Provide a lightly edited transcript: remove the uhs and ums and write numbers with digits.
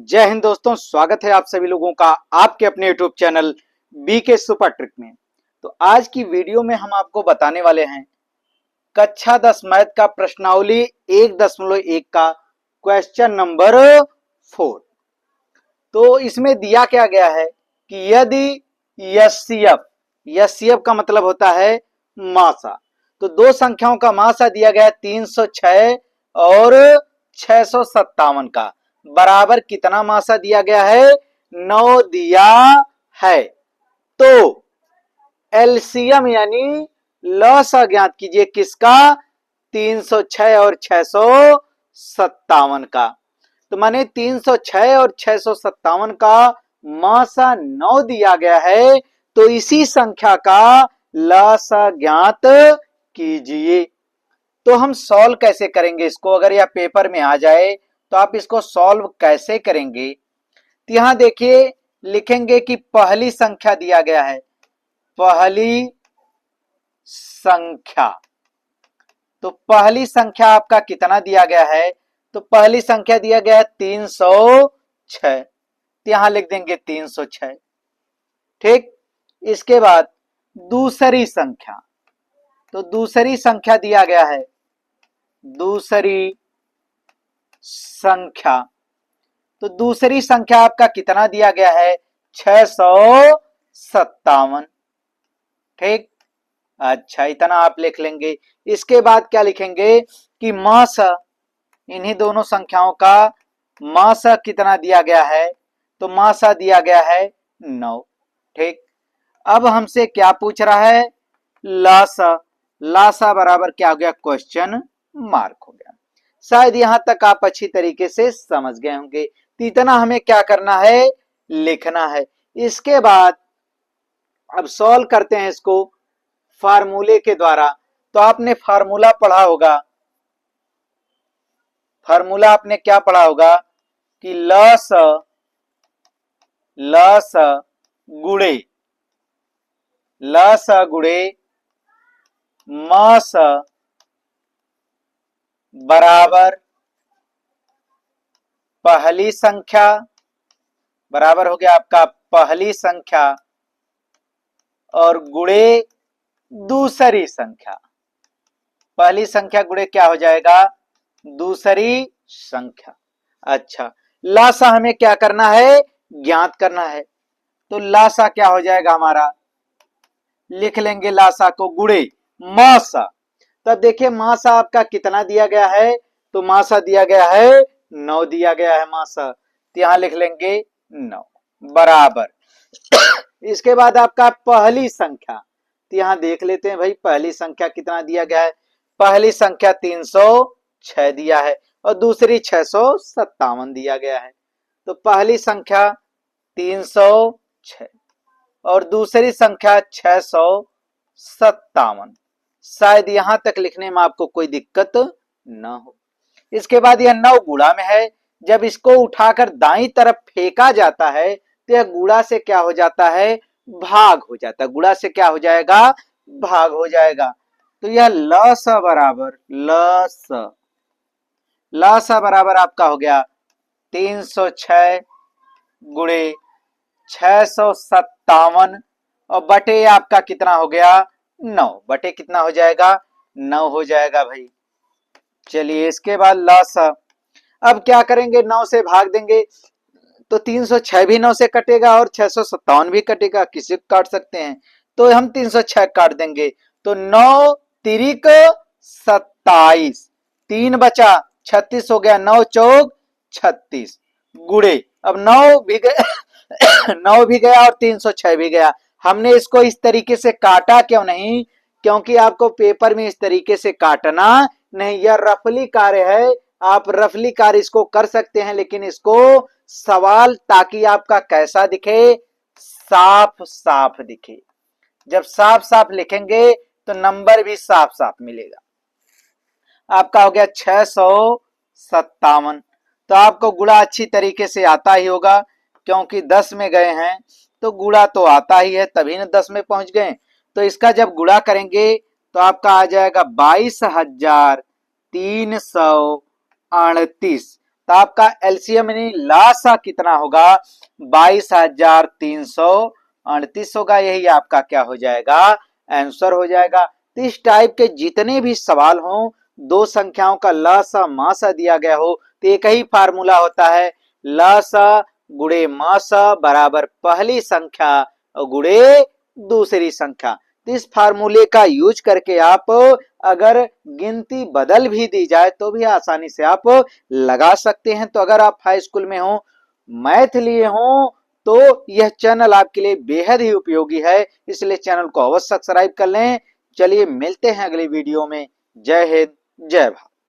जय हिंद दोस्तों, स्वागत है आप सभी लोगों का आपके अपने YouTube channel BK super trick में। तो आज की वीडियो में हम आपको बताने वाले हैं कक्षा 10 मैथ का प्रश्नावली 1.1 का क्वेश्चन नंबर 4। तो इसमें दिया क्या गया है कि यदि एचसीएफ का मतलब होता है मासा। तो दो संख्याओं का मासा दिया गया है 306 और 657 का, बराबर कितना मासा दिया गया है? 9 दिया है। तो एलसीएम यानी लॉसा ज्ञात कीजिए किसका? 306 और 657 का। तो माने 306 और 657 का मासा 9 दिया गया है, तो इसी संख्या का लसा ज्ञात कीजिए। तो हम सॉल्व कैसे करेंगे इसको? अगर यह पेपर में आ जाए तो आप इसको सॉल्व कैसे करेंगे? तो यहां देखिए, लिखेंगे कि पहली संख्या दिया गया है, पहली संख्या। तो पहली संख्या आपका कितना दिया गया है? तो पहली संख्या दिया गया है 306, तो यहां लिख देंगे 306। ठीक, इसके बाद दूसरी संख्या, तो दूसरी संख्या दिया गया है, दूसरी संख्या। तो दूसरी संख्या आपका कितना दिया गया है? 657। ठीक, अच्छा, इतना आप लिख लेंगे। इसके बाद क्या लिखेंगे कि मासा, इन्हीं दोनों संख्याओं का मासा कितना दिया गया है? तो मासा दिया गया है 9। ठीक, अब हमसे क्या पूछ रहा है? लासा। लासा बराबर क्या हो गया? क्वेश्चन मार्क हो गया। शायद यहां तक आप अच्छी तरीके से समझ गए होंगे। तो इतना हमें क्या करना है? लिखना है। इसके बाद अब सॉल्व करते हैं इसको फार्मूले के द्वारा। तो आपने फार्मूला पढ़ा होगा, फार्मूला आपने क्या पढ़ा होगा कि लस लस गुणे लस गुणे मास बराबर पहली संख्या, बराबर हो गया आपका पहली संख्या, और गुणे दूसरी संख्या। पहली संख्या गुणे क्या हो जाएगा? दूसरी संख्या। अच्छा, लासा हमें क्या करना है? ज्ञात करना है। तो लासा क्या हो जाएगा हमारा? लिख लेंगे लासा को गुणे मासा। तब देखिए मासा आपका कितना दिया गया है? तो मासा दिया गया है 9 दिया गया है मासा, तो यहां लिख लेंगे 9 बराबर। इसके बाद आपका पहली संख्या, तो यहां देख लेते हैं भाई पहली संख्या कितना दिया गया है। पहली संख्या 306 दिया है और दूसरी 657 दिया गया है। तो पहली संख्या 306 और दूसरी संख्या 657। शायद यहां तक लिखने में आपको कोई दिक्कत ना हो। इसके बाद यह 9 गुणा में है। जब इसको उठाकर दाईं तरफ फेंका जाता है तो यह गुणा से क्या हो जाता है? भाग हो जाता है। गुणा से क्या हो जाएगा? भाग हो जाएगा। तो यह लस बराबर लस बराबर आपका हो गया 306 गुणे 657 और बटे आपका कितना हो गया? 9 बटे कितना हो जाएगा? 9 हो जाएगा भाई। चलिए, इसके बाद लसा। अब क्या करेंगे? 9 से भाग देंगे तो 306 भी 9 से कटेगा और 657 भी कटेगा, किसी को काट सकते हैं। तो हम 306 काट देंगे, तो 9 तिरिक 27, 3 बचा 36 हो गया, 9 चौक 36 गुणे। अब 9 भी गया 9 भी गया और 306 भी गया। हमने इसको इस तरीके से काटा क्यों नहीं? क्योंकि आपको पेपर में इस तरीके से काटना नहीं, यह रफली कार्य है। आप रफली कार्य इसको कर सकते हैं, लेकिन इसको सवाल ताकि आपका कैसा दिखे? साफ साफ दिखे। जब साफ साफ लिखेंगे तो नंबर भी साफ साफ मिलेगा। आपका हो गया 657। तो आपको गुणा अच्छी तरीके से आता ही होगा, क्योंकि 10 में गए हैं तो गुणा तो आता ही है, तभी ना 10 में पहुंच गए। तो इसका जब गुणा करेंगे तो आपका आ जाएगा 22,338। तो आपका एलसीएम यानी लासा कितना होगा, 22,338 होगा। यही आपका क्या हो जाएगा, आंसर हो जाएगा। तो इस टाइप के जितने भी सवाल हों, दो संख्याओं का लासा मासा दिया गया हो, तो एक ही फार्मूला होता है, लासा गुणे मासा बराबर पहली संख्या गुणे दूसरी संख्या। तो इस फार्मूले का यूज करके आप अगर गिनती बदल भी दी जाए तो भी आसानी से आप लगा सकते हैं। तो अगर आप हाई स्कूल में हो, मैथ लिए हो, तो यह चैनल आपके लिए बेहद ही उपयोगी है, इसलिए चैनल को अवश्य सब्सक्राइब कर लें। चलिए मिलते हैं अगले वीडियो में। जय हिंद, जय भारत।